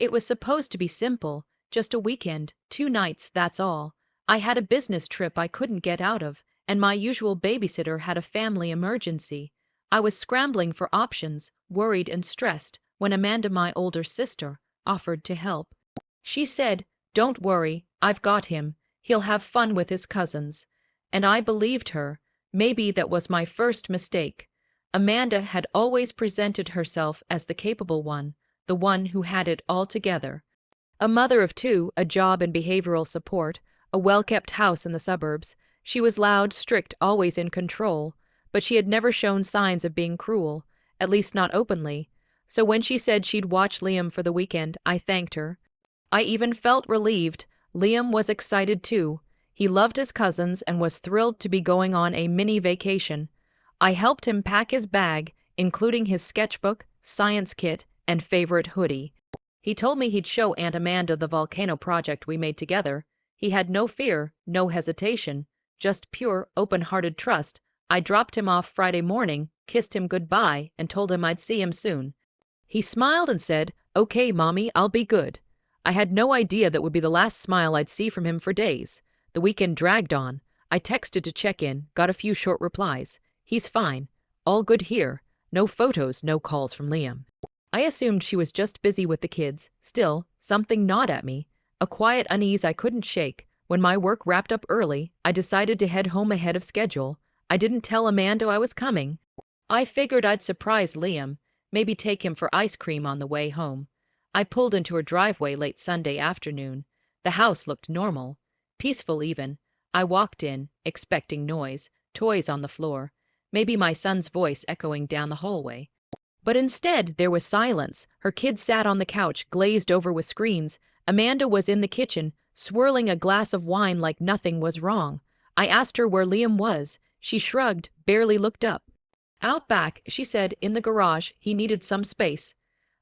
It was supposed to be simple, just a weekend, 2 nights, that's all. I had a business trip I couldn't get out of, and my usual babysitter had a family emergency. I was scrambling for options, worried and stressed, when Amanda, my older sister, offered to help. She said, "Don't worry, I've got him. He'll have fun with his cousins." And I believed her. Maybe that was my first mistake. Amanda had always presented herself as the capable one, the one who had it all together. A mother of two, a job and behavioral support, a well-kept house in the suburbs. She was loud, strict, always in control, but she had never shown signs of being cruel, at least not openly. So when she said she'd watch Liam for the weekend, I thanked her. I even felt relieved. Liam was excited too. He loved his cousins and was thrilled to be going on a mini vacation. I helped him pack his bag, including his sketchbook, science kit, and favorite hoodie. He told me he'd show Aunt Amanda the volcano project we made together. He had no fear, no hesitation, just pure, open-hearted trust. I dropped him off Friday morning, kissed him goodbye, and told him I'd see him soon. He smiled and said, "Okay, Mommy, I'll be good." I had no idea that would be the last smile I'd see from him for days. The weekend dragged on. I texted to check in, got a few short replies. He's fine. All good here. No photos, no calls from Liam. I assumed she was just busy with the kids. Still, something gnawed at me. A quiet unease I couldn't shake. When my work wrapped up early, I decided to head home ahead of schedule. I didn't tell Amanda I was coming. I figured I'd surprise Liam, maybe take him for ice cream on the way home. I pulled into her driveway late Sunday afternoon. The house looked normal, peaceful even. I walked in, expecting noise, toys on the floor, maybe my son's voice echoing down the hallway. But instead, there was silence. Her kids sat on the couch, glazed over with screens. Amanda was in the kitchen, swirling a glass of wine like nothing was wrong. I asked her where Liam was. She shrugged, barely looked up. "Out back," she said, "in the garage. He needed some space."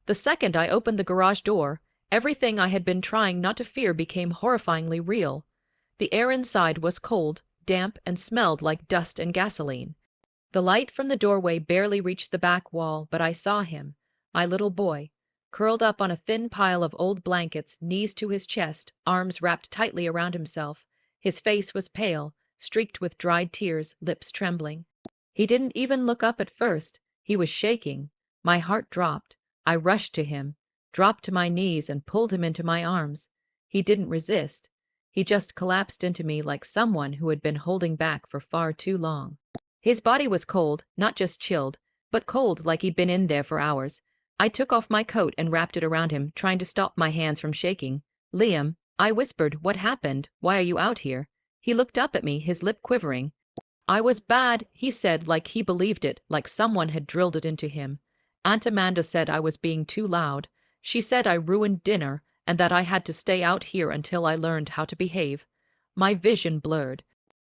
The second I opened the garage door, everything I had been trying not to fear became horrifyingly real. The air inside was cold, damp, and smelled like dust and gasoline. The light from the doorway barely reached the back wall, but I saw him, my little boy, curled up on a thin pile of old blankets, knees to his chest, arms wrapped tightly around himself. His face was pale, streaked with dried tears, lips trembling. He didn't even look up at first. He was shaking. My heart dropped. I rushed to him, dropped to my knees and pulled him into my arms. He didn't resist. He just collapsed into me like someone who had been holding back for far too long. His body was cold, not just chilled, but cold like he'd been in there for hours. I took off my coat and wrapped it around him, trying to stop my hands from shaking. "Liam," I whispered, "what happened? Why are you out here?" He looked up at me, his lip quivering. "I was bad," he said, like he believed it, like someone had drilled it into him. "Aunt Amanda said I was being too loud. She said I ruined dinner and that I had to stay out here until I learned how to behave." My vision blurred.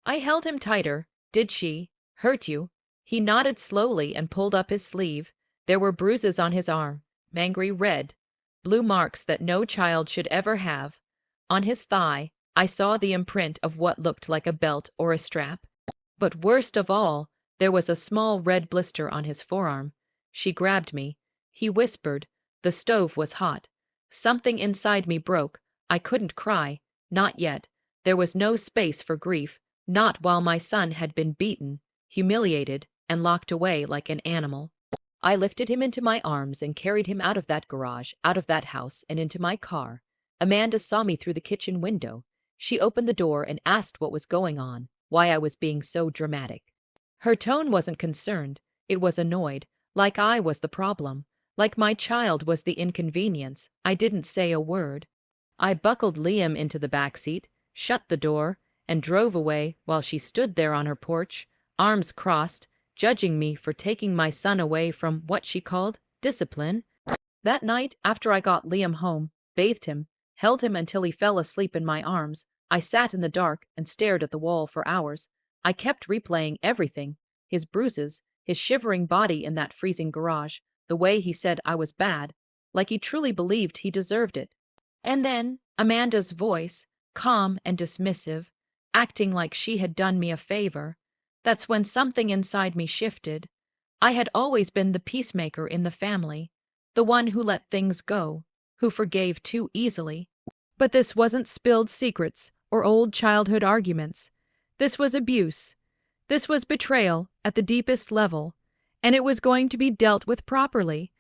I held him tighter. "Did she hurt you?" He nodded slowly and pulled up his sleeve. There were bruises on his arm, angry red, blue marks that no child should ever have. On his thigh, I saw the imprint of what looked like a belt or a strap. But worst of all, there was a small red blister on his forearm. She grabbed me. He whispered. The stove was hot. Something inside me broke. I couldn't cry. Not yet. There was no space for grief. Not while my son had been beaten, humiliated, and locked away like an animal. I lifted him into my arms and carried him out of that garage, out of that house, and into my car. Amanda saw me through the kitchen window. She opened the door and asked what was going on, why I was being so dramatic. Her tone wasn't concerned. It was annoyed, like I was the problem, like my child was the inconvenience. I didn't say a word. I buckled Liam into the back seat, shut the door, and drove away while she stood there on her porch, arms crossed, judging me for taking my son away from what she called discipline. That night, after I got Liam home, bathed him, held him until he fell asleep in my arms, I sat in the dark and stared at the wall for hours. I kept replaying everything, his bruises, his shivering body in that freezing garage, the way he said I was bad, like he truly believed he deserved it. And then Amanda's voice, calm and dismissive, acting like she had done me a favor. That's when something inside me shifted. I had always been the peacemaker in the family, the one who let things go, who forgave too easily. But this wasn't spilled secrets or old childhood arguments. This was abuse. This was betrayal at the deepest level, and it was going to be dealt with properly.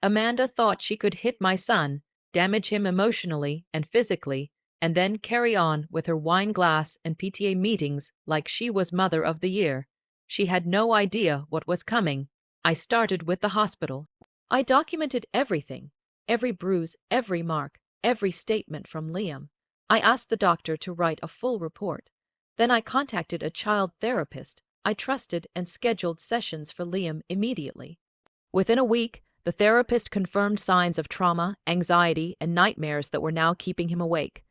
Amanda thought she could hit my son, damage him emotionally and physically, and then carry on with her wine glass and PTA meetings like she was Mother of the Year. She had no idea what was coming. I started with the hospital. I documented everything, every bruise, every mark, every statement from Liam. I asked the doctor to write a full report. Then I contacted a child therapist I trusted and scheduled sessions for Liam immediately. Within a week, the therapist confirmed signs of trauma, anxiety, and nightmares that were now keeping him awake.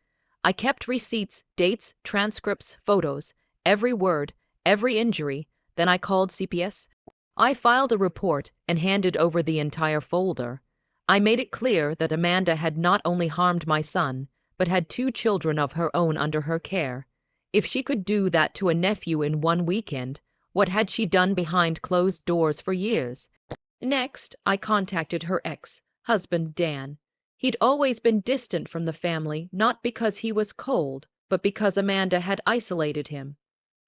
I kept receipts, dates, transcripts, photos, every word, every injury. Then I called CPS. I filed a report and handed over the entire folder. I made it clear that Amanda had not only harmed my son, but had 2 children of her own under her care. If she could do that to a nephew in one weekend, what had she done behind closed doors for years? Next, I contacted her ex-husband, Dan. He'd always been distant from the family, not because he was cold, but because Amanda had isolated him.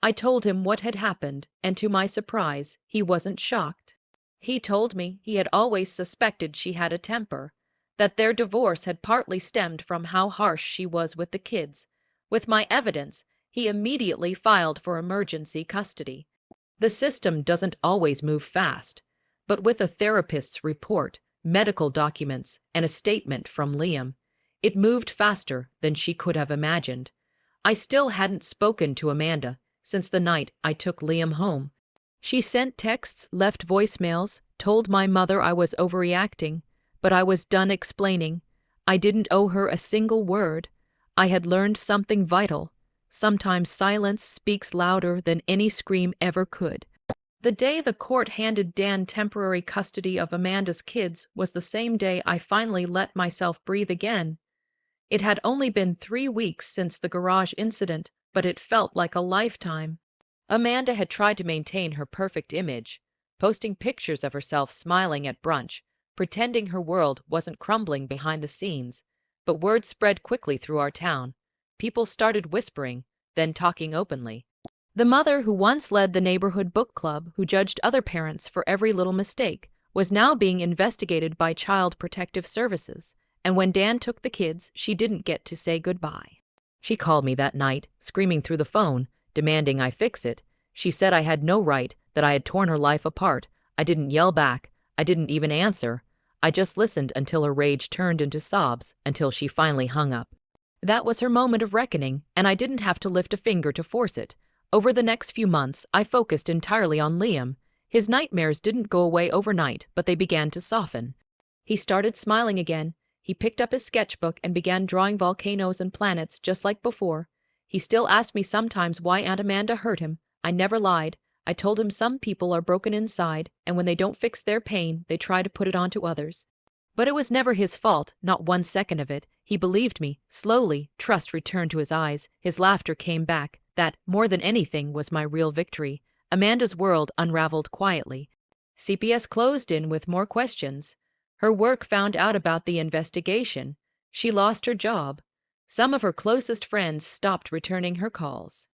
I told him what had happened, and to my surprise, he wasn't shocked. He told me he had always suspected she had a temper, that their divorce had partly stemmed from how harsh she was with the kids. With my evidence, he immediately filed for emergency custody. The system doesn't always move fast, but with a therapist's report, medical documents, and a statement from Liam, it moved faster than she could have imagined. I still hadn't spoken to Amanda since the night I took Liam home. She sent texts, left voicemails, told my mother I was overreacting, but I was done explaining. I didn't owe her a single word. I had learned something vital. Sometimes silence speaks louder than any scream ever could. The day the court handed Dan temporary custody of Amanda's kids was the same day I finally let myself breathe again. It had only been 3 weeks since the garage incident, but it felt like a lifetime. Amanda had tried to maintain her perfect image, posting pictures of herself smiling at brunch, pretending her world wasn't crumbling behind the scenes. But word spread quickly through our town. People started whispering, then talking openly. The mother who once led the neighborhood book club, who judged other parents for every little mistake, was now being investigated by Child Protective Services, and when Dan took the kids, she didn't get to say goodbye. She called me that night, screaming through the phone, demanding I fix it. She said I had no right, that I had torn her life apart. I didn't yell back. I didn't even answer. I just listened until her rage turned into sobs, until she finally hung up. That was her moment of reckoning, and I didn't have to lift a finger to force it. Over the next few months, I focused entirely on Liam. His nightmares didn't go away overnight, but they began to soften. He started smiling again. He picked up his sketchbook and began drawing volcanoes and planets just like before. He still asked me sometimes why Aunt Amanda hurt him. I never lied. I told him some people are broken inside, and when they don't fix their pain, they try to put it onto others. But it was never his fault, not 1 second of it. He believed me. Slowly, trust returned to his eyes. His laughter came back. That, more than anything, was my real victory. Amanda's world unraveled quietly. CPS closed in with more questions. Her work found out about the investigation. She lost her job. Some of her closest friends stopped returning her calls.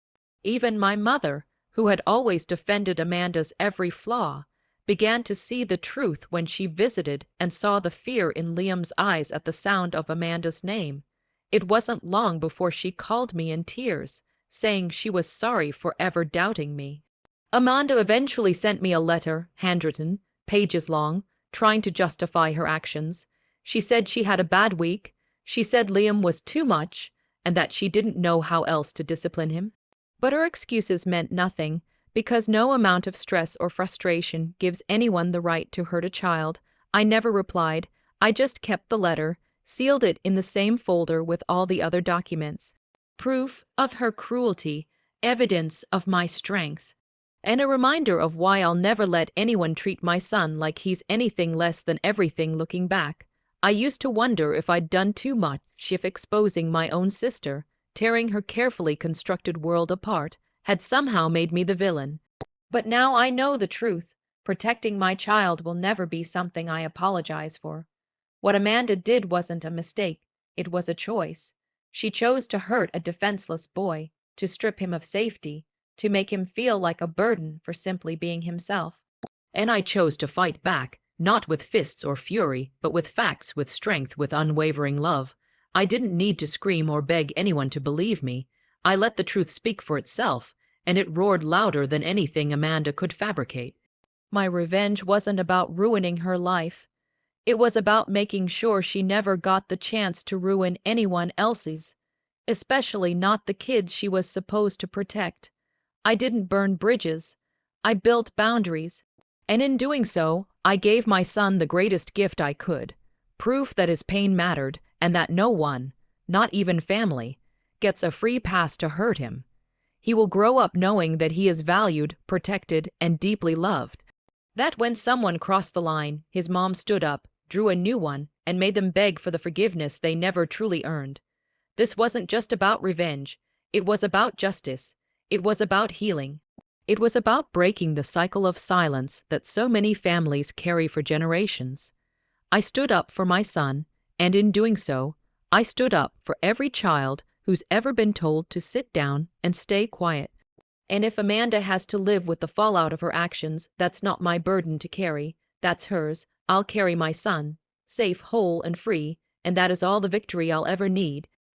Even my mother, who had always defended Amanda's every flaw, began to see the truth when she visited and saw the fear in Liam's eyes at the sound of Amanda's name. It wasn't long before she called me in tears, saying she was sorry for ever doubting me. Amanda eventually sent me a letter, handwritten, pages long, trying to justify her actions. She said she had a bad week. She said Liam was too much, and that she didn't know how else to discipline him. But her excuses meant nothing, because no amount of stress or frustration gives anyone the right to hurt a child. I never replied. I just kept the letter, sealed it in the same folder with all the other documents. Proof of her cruelty, evidence of my strength, and a reminder of why I'll never let anyone treat my son like he's anything less than everything. Looking back, I used to wonder if I'd done too much, if exposing my own sister, tearing her carefully constructed world apart, had somehow made me the villain. But now I know the truth. Protecting my child will never be something I apologize for. What Amanda did wasn't a mistake, it was a choice. She chose to hurt a defenseless boy, to strip him of safety, to make him feel like a burden for simply being himself. And I chose to fight back, not with fists or fury, but with facts, with strength, with unwavering love. I didn't need to scream or beg anyone to believe me. I let the truth speak for itself, and it roared louder than anything Amanda could fabricate. My revenge wasn't about ruining her life. It was about making sure she never got the chance to ruin anyone else's, especially not the kids she was supposed to protect. I didn't burn bridges. I built boundaries. And in doing so, I gave my son the greatest gift I could, proof that his pain mattered and that no one, not even family, gets a free pass to hurt him. He will grow up knowing that he is valued, protected, and deeply loved. That when someone crossed the line, his mom stood up, drew a new one, and made them beg for the forgiveness they never truly earned. This wasn't just about revenge. It was about justice. It was about healing. It was about breaking the cycle of silence that so many families carry for generations. I stood up for my son, and in doing so, I stood up for every child who's ever been told to sit down and stay quiet. And if Amanda has to live with the fallout of her actions, that's not my burden to carry. That's hers. I'll carry my son, safe, whole, and free, and that is all the victory I'll ever need.